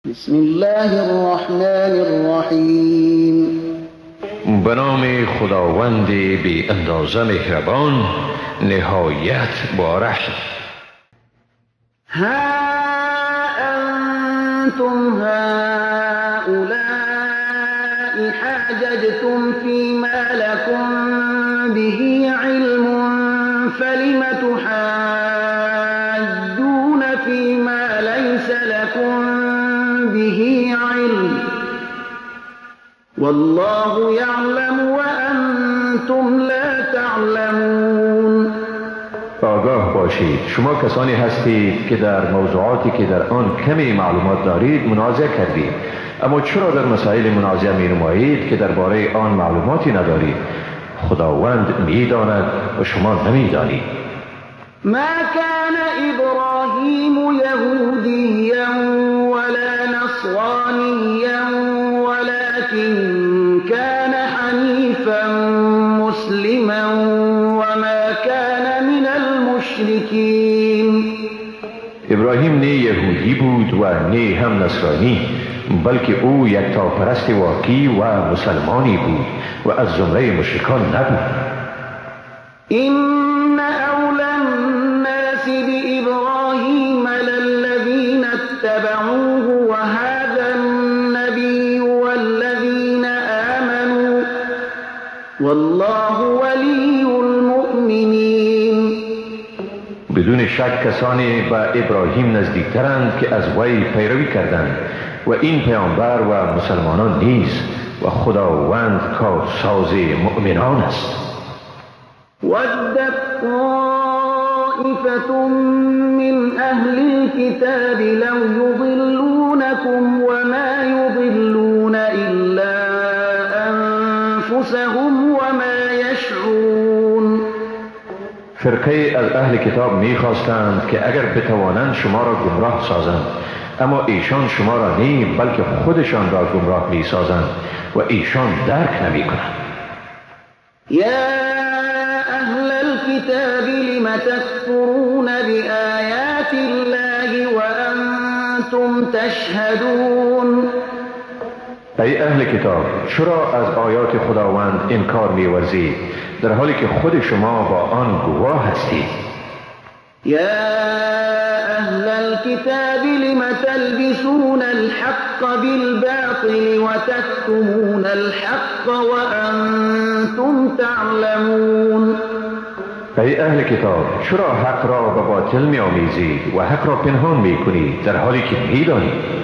بسم الله الرحمن الرحیم. به نام خداوند بی اندازه مهربان نهایت بارش. ها انتم هؤلاء حاججتم فيما لكم به علم فلم تحاجون فيما ليس لكم به علم والله يعلم وأنتم لا تعلمون. آگاه باشید شما کسانی هستید که در موضوعاتی که در آن کمی معلومات دارید منازعه کردید، اما چرا در مسائل منازعه می نمایید که درباره آن معلوماتی ندارید؟ خداوند می‌داند و شما نمی‌دانید. ما كان إبراهيم يهوديا ولا نصرانيا ولكن كان حنيفا مسلما وما كان من المشركين. ابراهیم نه یهودی بود و نه هم نصرانی، بلکه او یکتاپرست واقعی و مسلمانی بود و از زمره مشرکان نبود. إن أولى الناس بإبراهيم للذين اتبعوه وهذا النبي والذين آمنوا والله ولي المؤمنين. بدون شک کسانی به ابراهیم نزدیکترند که از وی پیروی کردند و این پیامبر و مسلمانان نیز، و خداوند کارساز مؤمنان است. ودت طائفة من أهل الكتاب لو يضلونكم وما يضلون إلا أنفسهم وما يشعرون. فرقه از اهل کتاب می‌خواستند که اگر بتوانند شما را گمراه سازند، اما ایشان شما را نه بلکه خودشان را گمراه می‌سازند و ایشان درک نمی‌کنند. يا أهل الكتاب لم تكفرون بآيات الله وأنتم تشهدون. ای اهل کتاب، چرا از آیات خداوند انکار می‌ورزید در حالی که خود شما با آن گواه هستید؟ يا أهل الكتاب لم تلبسون الحق بالباطل وتكتمون الحق وأنتم تعلمون. ای اهل کتاب، چرا حق را به باطل می‌آمیزید و حق را پنهان می‌کنید در حالی که می‌دانید؟